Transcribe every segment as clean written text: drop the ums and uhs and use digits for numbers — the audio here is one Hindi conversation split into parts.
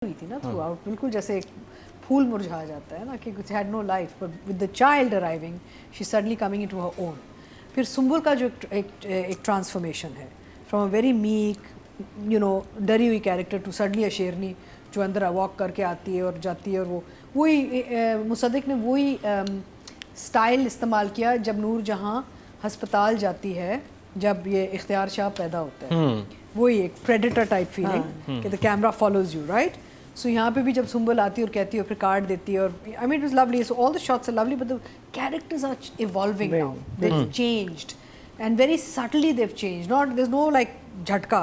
हुई थी ना थ्रू आउट, बिल्कुल जैसे एक फूल मुरझा जाता है ना कि कुछ had no life, but with the child arriving she suddenly coming into her own. फिर सुंबुल का जो एक ट्रांसफॉर्मेशन है फ्रॉम अ वेरी मीक डरी हुई कैरेक्टर टू सडनली अ शेरनी जो अंदर वॉक करके आती है और जाती है, और वही मुसद्दिक ने वही स्टाइल इस्तेमाल किया जब नूर जहाँ हस्पताल जाती है, जब ये इख्तियार शाह पैदा होता है, वही एक प्रेडेटर टाइप फीलिंग कि the camera follows you, right? So यहाँ पे भी जब सुंबुल आती है और कहती है, फिर कार्ड देती है, और I mean it was lovely, so all the shots are lovely, but the characters are evolving now, they've changed and very subtly they've changed, not there's no like झटका।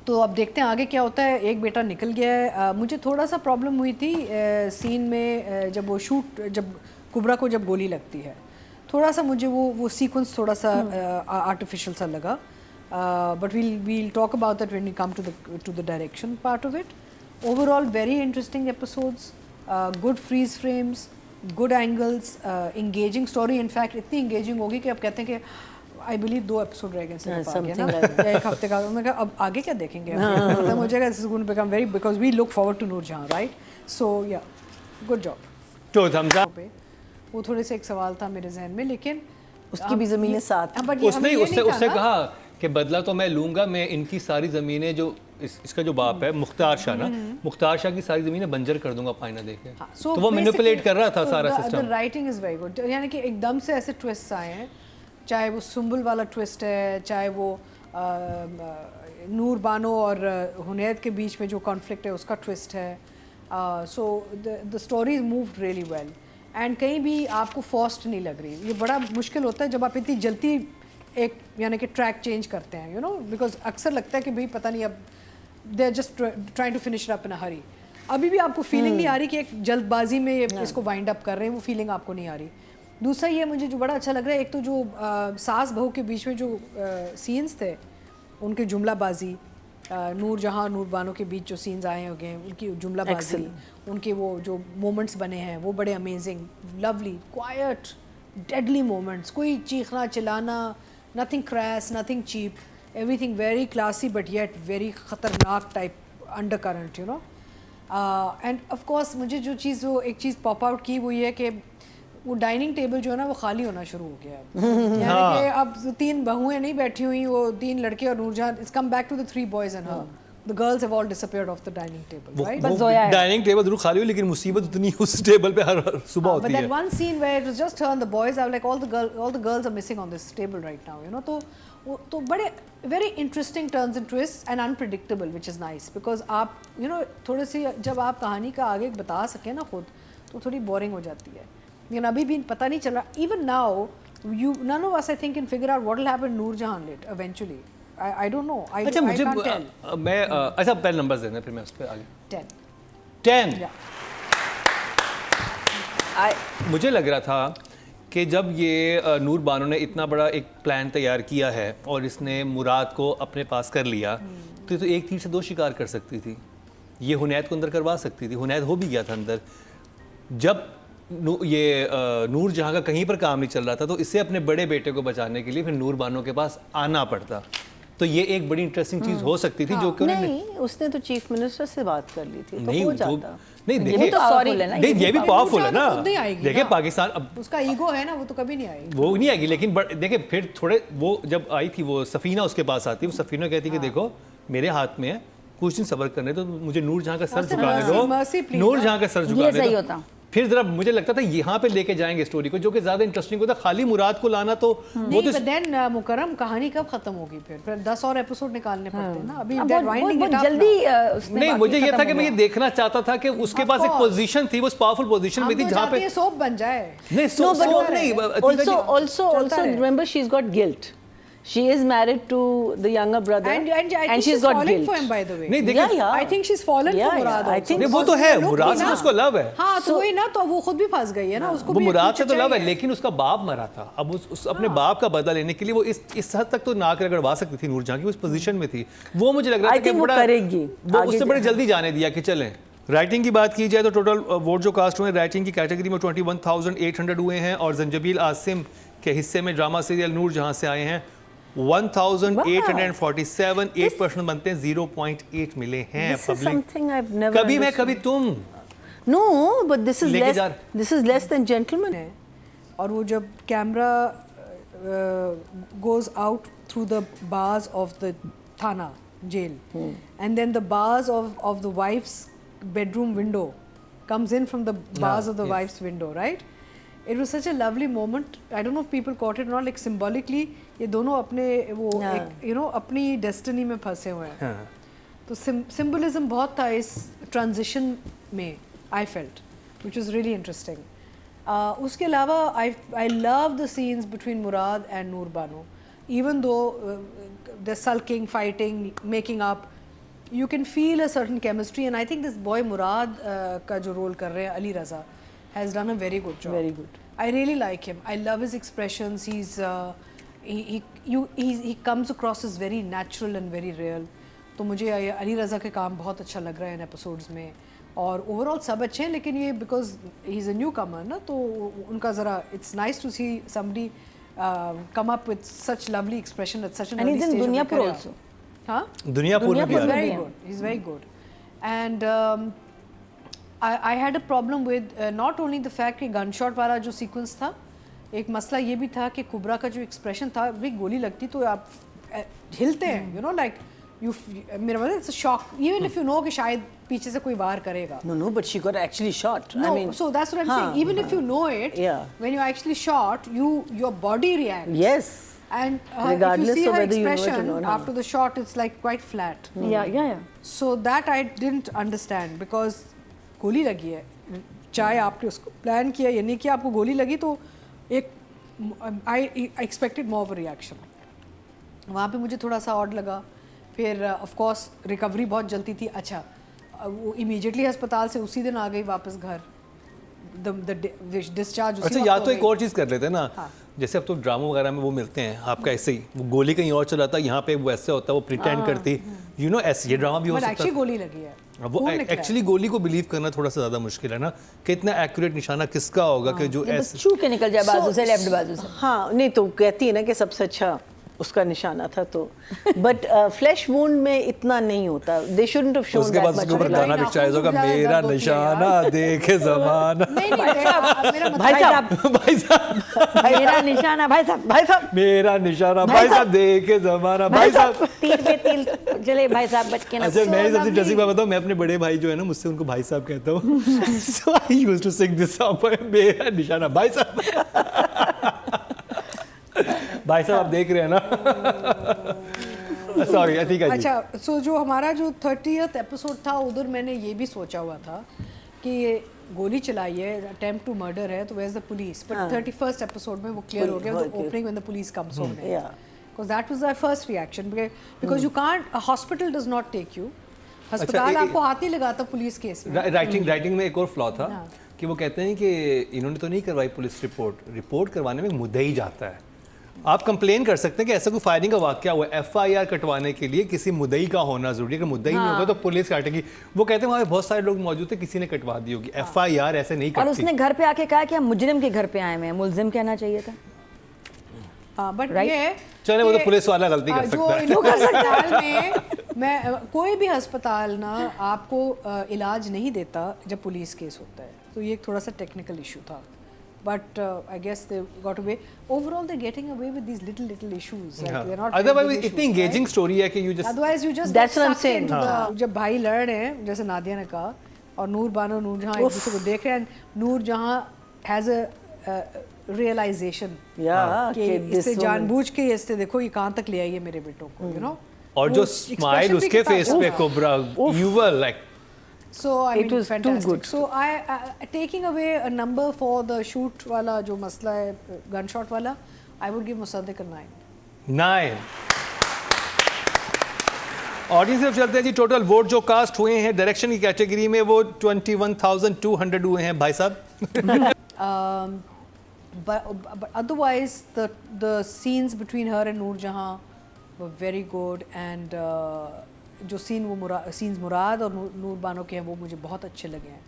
तो अब देखते हैं आगे क्या होता है। एक बेटा निकल गया है। मुझे थोड़ा सा प्रॉब्लम हुई थी सीन में जब वो जब कुबरा को जब गोली लगती है, थोड़ा सा मुझे वो सीक्वेंस थोड़ा सा आर्टिफिशियल सा लगा, but we'll talk about that when we come to the direction part of it. Overall very interesting episodes, good freeze frames, good angles, engaging story, in fact इतनी engaging होगी कि अब कहते हैं कि I believe 2 episode रह गए ना, एक हफ्ते का। मैं कहा अब आगे क्या देखेंगे, मतलब मुझे this is going to become very, because we look forward to Noorjahan, right? So yeah, good job. तो थम्स अप। वो थोड़े से एक सवाल था मेरे जहन में, लेकिन उसकी भी ज़मीनें साथ, उसने कहा कि बदला तो मैं लूँगा, मैं इनकी सारी ज़मीनें जो इसका जो बाप है मुख्तार शाह ना, मुख्तार शाह की सारी ज़मीनें बंजर कर दूंगा फाइनल देके। तो वो मैनिपुलेट कर रहा था सारा system. The writing is very good, यानी कि एकदम से ऐसे ट्विस्ट आए हैं, चाहे वो सुंबुल वाला ट्विस्ट है, चाहे वो नूर बानो और हुनैद के बीच में जो कॉन्फ्लिक्ट है उसका ट्विस्ट है। So the story moved really well, and कहीं भी आपको फॉस्ट नहीं लग रही। ये बड़ा मुश्किल होता है जब आप इतनी जल्दी एक यानी कि ट्रैक चेंज करते हैं, बिकॉज अक्सर लगता है कि भाई पता नहीं, अब they are just trying to finish up in a hurry. अभी भी आपको फीलिंग नहीं आ रही कि एक जल्दबाजी में इसको वाइंड अप कर रहे हैं, वो फीलिंग आपको नहीं आ रही। दूसरा ये मुझे जो बड़ा अच्छा लग रहा है, एक तो जो सास बहू के बीच में जो सीन्स थे, उनके जुमलाबाजी, नूर जहाँ नूर बानो के बीच जो सीन्स आए हो गए, उनकी जुमलाबाजी, उनके वो जो मोमेंट्स बने हैं वो बड़े amazing, lovely, quite, deadly moments, कोई चीखना चिल्लाना, nothing crass, nothing cheap, everything very classy but yet very खतरनाक type undercurrent, and of course मुझे जो चीज़ वो एक चीज़ पॉप आउट की वो ये कि वो डाइनिंग टेबल जो है ना वो खाली होना शुरू हो गया है। यानी कि अब 3 बहुएं नहीं बैठी हुई, वो 3 लड़के और Noor Jahan, it's come back to the 3 boys and her. The girls have all disappeared off the dining table, right? बस जोया है। डाइनिंग टेबल जरूर खाली हुई, लेकिन मुसीबत उतनी उस टेबल पे हर सुबह होती है। But that one scene where it was just her and the boys, I was like, all the girls are missing on this table right now, तो बड़े very interesting turns and twists and unpredictable, which is nice, because आप थोड़ी सी जब आप कहानी का आगे बता सके ना खुद, तो थोड़ी बोरिंग हो जाती है। लेकिन अभी भी पता नहीं चल रहा, even now none of us I think can figure out what will happen Noor Jahan later eventually. I don't know. अच्छा मुझे मैं अच्छा पहले नंबर्स देना, फिर मैं उस पर आगे 10 मुझे लग रहा था कि जब ये नूर बानो ने इतना बड़ा एक प्लान तैयार किया है और इसने मुराद को अपने पास कर लिया, तो एक तीर से 2 शिकार कर सकती थी। ये हुनैद को अंदर करवा सकती थी, हुनैद हो भी गया था अंदर। जब ये नूर जहाँ का कहीं पर काम नहीं चल रहा था, तो इससे अपने बड़े बेटे को बचाने के लिए फिर नूर बानो के पास आना पड़ता। तो ये एक बड़ी इंटरेस्टिंग चीज हो सकती थी, जो कि नहीं, उसने तो चीफ मिनिस्टर से बात कर ली थी, नहीं, तो हो जाता। नहीं देखिए, ये भी पावरफुल है ना। देखिए पाकिस्तान अब उसका ईगो है ना, वो तो कभी नहीं आएगी, वो नहीं आएगी। लेकिन देखिए फिर थोड़े वो जब आई थी, वो सफीना उसके पास आती, वो सफीना कहती कि देखो मेरे हाथ में है, कुछ दिन सब्र करने तो मुझे नूर जहाँ का सर झुकाने दो, नूर जहाँ का सर झुकाने दो। फिर जरा मुझे लगता था यहाँ पे लेके जाएंगे स्टोरी को, जो कि ज्यादा इंटरेस्टिंग होता। खाली मुराद को लाना तो वो तो देन मुकरम कहानी कब खत्म होगी, फिर 10 और एपिसोड निकालने पड़ते हैं ना। अभी जल्दी नहीं, मुझे ये था कि मैं ये देखना चाहता था कि उसके पास एक पोजीशन थी, वो पावरफुल पोजीशन में थी जहाँ पे सोप बन जाए। नहीं सोप नहीं, also remember she's got guilt. She is married to the younger brother, and she's got guilt. For him, by the way. नहीं देखिए, I think she's fallen for Murad. I think वो तो है, मुराद से उसको लव है। हाँ, तो वही ना, तो वो खुद भी फंस गई है ना, उसको वो मुराद से तो लव है, लेकिन उसका बाप मरा था। अब उस अपने बाप का बदला लेने के लिए वो इस हद तक तो नाक रगड़वा सकती थी नूरजहां की, उस पोजीशन में थी। वो मुझे लग रहा था कि बड़ा करेगी, वो उससे बड़े जल्दी जाने दिया कि चलें। राइटिंग की बात की जाए तो टोटल वोट जो कास्ट हुए राइटिंग की कैटेगरी में 21,800 हुए हैं, और जंजबील आसिम के हिस्से में ड्रामा सीरियल नूरजहां से आए हैं 1847 8% बनते हैं, 0.8 मिले हैं This is public. something I've never कभी मैं understood. कभी तुम No, but this is लेके less. जा This is less than gentleman. है और वो जब camera goes out through the bars of the thana jail and then the bars of the wife's bedroom window comes in from the bars of the yes. wife's window, right? It was such a lovely moment. I don't know if people caught it or not, like symbolically ये दोनों अपने वो एक you know अपनी destiny में फंसे हुए हैं। हाँ। तो symbolism बहुत था इस transition में, I felt, which was really interesting. उसके अलावा I love the scenes between Murad and Noor Bano. Even though they're sulking, fighting, making up, you can feel a certain chemistry, and I think this boy Murad का जो role कर रहे हैं Ali Raza has done a very good job. Very good. I really like him. I love his expressions. He comes across as very natural and very real. तो मुझे अली रज़ा के काम बहुत अच्छा लग रहा है इन एपिसोड्स में, और ओवरऑल सब अच्छे हैं, लेकिन ये because he is a newcomer ना, तो उनका ज़रा it's nice to see somebody come up with such lovely expression at such an And early he's in stage of their Dunyapur career. also. Huh? Duniyapur में भी दुनियापुर आ He's रहा है। very Yeah. good. He's very good. And I had a problem with not only the fact कि gunshot वाला जो sequence था, एक मसला ये भी था कि कुबरा का जो expression था, भाई गोली लगती तो आप हिलते हैं, you know, like मेरा मतलब it's a shock, even if you know कि शायद पीछे से कोई वार करेगा. No, but she got actually shot. No, I mean, so that's what I'm saying. Even if you know it, Yeah. when you're actually shot, your body reacts. yes. And Regardless if you see of her whether you know it or expression not, after the shot, it's like quite flat. Yeah. So that I didn't understand because गोली लगी है, चाहे आपने उसको प्लान किया या नहीं किया, आपको गोली लगी तो एक I expected more of a reaction. वहाँ पे मुझे थोड़ा सा ऑड लगा. फिर ऑफ कोर्स रिकवरी बहुत जल्दी थी. अच्छा, वो इमीडिएटली अस्पताल से उसी दिन आ गई वापस घर. डिस्चार्ज. अच्छा, या तो एक और चीज़ कर लेते हैं ना, जैसे अब तो ड्रामा वगैरह में वो मिलते हैं आपका ऐसे ही, वो गोली कहीं और चलाता है, यहाँ पे वो ऐसे होता है, वो प्रिटेंड करती, यू नो, ऐसे ये ड्रामा भी हो सकता एक्चुअली है। गोली लगी है. वो एक्चुअली गोली को बिलीव करना थोड़ा सा ज़्यादा मुश्किल है ना, कि इतना एक्यूरेट निशाना किसका होगा कि जो ऐसे छू के निकल जाए बाजू से, लेफ्ट बाजू से. हाँ, नहीं तो कहती है ना कि सबसे अच्छा उसका निशाना था. तो बट फ्लैश वुंड में इतना नहीं होता. दे शुडंट हैव शोन उसके दैट बाद मच. उसके ऊपर गाना पिक्चराइज होगा, मेरा निशाना देखे ज़माना। नहीं मेरा मतलब भाई साहब, भाई साहब, मेरा निशाना, भाई साहब, मेरा निशाना भाई साहब देखे ज़माना, भाई साहब। तीर पे तीर चले, भाई साहब बच के ना. अच्छा, मैं सबसे lovely. इंटरेस्टिंग बात बताऊं, मैं अपने बड़े भाई जो है ना, मुझसे उनको भाई साहब कहता हूँ। So I used to sing this song, मेरा निशाना भाई साहब। भाई साहब आप देख रहे हैं ना? सॉरी, ठीक है जी। अच्छा, सो जो हमारा जो 30th एपिसोड था, उधर मैंने ये भी सोचा हुआ था कि ये गोली चलाई है, अटेम्प्ट टू मर्डर है, तो where is the police. But 31st episode में वो क्लियर हो गया, opening when the police comes home. Yeah. Because that was our first reaction. Because you can't, a hospital does not take you. अस्पताल आपको हाथ नहीं लगाता पुलिस केस में. राइटिंग में एक और फ्लॉ था कि वो कहते हैं कि इन्होंने तो नहीं करवाई पुलिस रिपोर्ट करवाने में मुद्दई जाता है. आप कंप्लेन कर सकते हैं कि ऐसा कोई फायरिंग का वाकया हुआ है, FIR कटवाने के लिए किसी मुद्दई का होना जरूरी है. अगर मुद्दई नहीं होगा तो पुलिस काटेगी. वो कहते हैं वहाँ पे बहुत सारे लोग मौजूद थे, किसी ने कटवा दी होगी. FIR ऐसे नहीं और कटती. उसने घर पे आके कहा कि हम मुजरिम के घर पे आए हुए हैं, मुलजिम कहना चाहिए था. हाँ, बट Right? ये चले, वो तो कि, पुलिस वाला गलती कर जो सकता है. इनको अस्पताल में मैं कोई भी अस्पताल ना आपको इलाज नहीं देता जब पुलिस केस होता है, तो ये एक थोड़ा सा टेक्निकल इशू था. But I guess they got away. Overall they getting away with this little issues. Otherwise इतनी एंगेजिंग स्टोरी है कि you just otherwise you just That's what I'm saying. जब भाई लड़ रहे हैं, जैसे नादिया ने कहा, और नूर बानो नूर जहाँ एक दूसरे को देख रहे हैं, नूर जहाँ हैज अ रियलाइजेशन Yeah, कि कि this इससे woman- जानबूझ के इससे देखो ये कहाँ तक ले आई है मेरे बेटों को, यू नो. और जो स्माइल उसके फेस पे cobra, you were like, So I It mean, was too fantastic. good. So I taking away a number for the shoot वाला जो मसला है, gunshot वाला, I would give Mossadegh a 9. 9. Audience से चलते हैं जी. टोटल वोट जो कास्ट हुए हैं डायरेक्शन की कैटेगरी में वो 21,200 हुए हैं भाई साहब. But otherwise the scenes between her and Noor Jahan were very good, and जो सीन्स मुराद और नूर बानो के हैं वो मुझे बहुत अच्छे लगे हैं,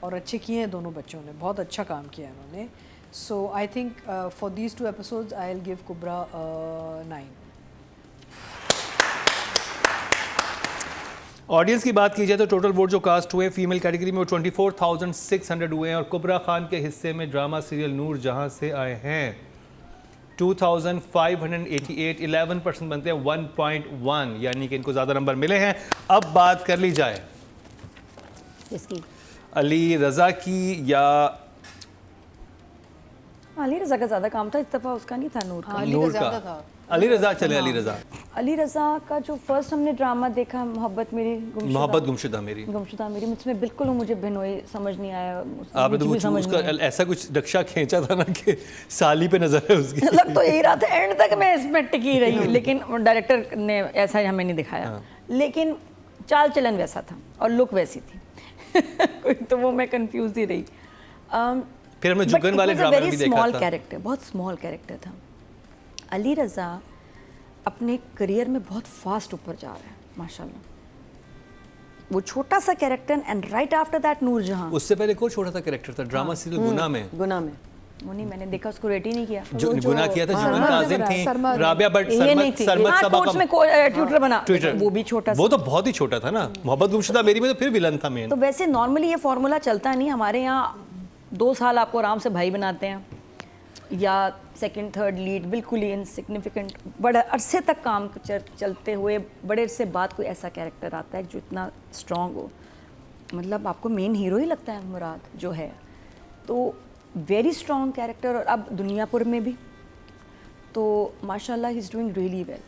और अच्छे किए हैं दोनों बच्चों ने, बहुत अच्छा काम किया है उन्होंने. So I think for these 2 episodes I will give Kubra 9. Audience की बात की जाए तो टोटल वोट जो कास्ट हुए फीमेल कैटेगरी में वो 24,600 हुए हैं और कुबरा खान के हिस्से में ड्रामा सीरियल नूर जहां से आए हैं 2,588, 11% बनते हैं 1.1, यानी कि इनको ज़्यादा नंबर मिले हैं। अब बात कर ली जाए इसकी अली रज़ा की या अली रज़ा का ज़्यादा काम था, इस दफ़ा उसका नहीं था, नूर का। अली नूर का ज़्यादा का। था। अली रज़ा चले, अली रज़ा। अली रज़ा का जो फर्स्ट हमने ड्रामा देखा मोहब्बत मेरी मोहब्बत गुमशुदा मेरी, गुमशुदा मेरी, मुझमें बिल्कुल वो मुझे भिनोई समझ नहीं आया। आपने तो मुझे भी समझ उसका नहीं आया। ऐसा कुछ नक्शा खींचा था ना कि साली पे नजर है उसकी। लग तो यही रहा था, एंड तक मैं इसमें टिकी रही, लेकिन डायरेक्टर ने ऐसा हमें नहीं दिखाया, लेकिन चाल चलन वैसा था और लुक वैसी थी तो वो मैं कंफ्यूज ही रही। फिर हमने जुगन वाले ड्रामा में भी देखा स्मॉल था। कैरेक्टर, बहुत स्मॉल कैरेक्टर था। अली रज़ा अपने करियर में बहुत फास्ट ऊपर जा रहा है माशाल्लाह। वो छोटा सा character and right after that Noorjahan. उससे पहले एक और छोटा सा कैरेक्टर था ड्रामा सीरियल गुना में, गुना में वो नहीं, मैंने देखा, उसको रेट ही नहीं किया। जो गुना किया था जुगन काजिम थी, सरमद। राबिया भट्ट, ये नहीं सरमद थी। सरमद हाँ, सबा कोच का में ट्यूटर बना, ट्विटर, वो भी छोटा वो सा। तो बहुत ही छोटा था ना। मोहब्बत गुमशुदा मेरी में तो फिर विलन था मेन। तो वैसे नॉर्मली ये फॉर्मूला चलता नहीं हमारे यहाँ, 2 साल आपको आराम से भाई बनाते हैं या सेकंड थर्ड लीड बिल्कुल ही इनसिग्निफिकेंट, बड़े अरसे तक काम चलते हुए बड़े अरसे बाद कोई ऐसा कैरेक्टर आता है जो इतना स्ट्रॉन्ग हो, मतलब आपको मेन हीरो ही लगता है मुराद जो है, तो वेरी स्ट्रॉन्ग कैरेक्टर। और अब दुनियापुर में भी तो माशाल्लाह he is doing really well.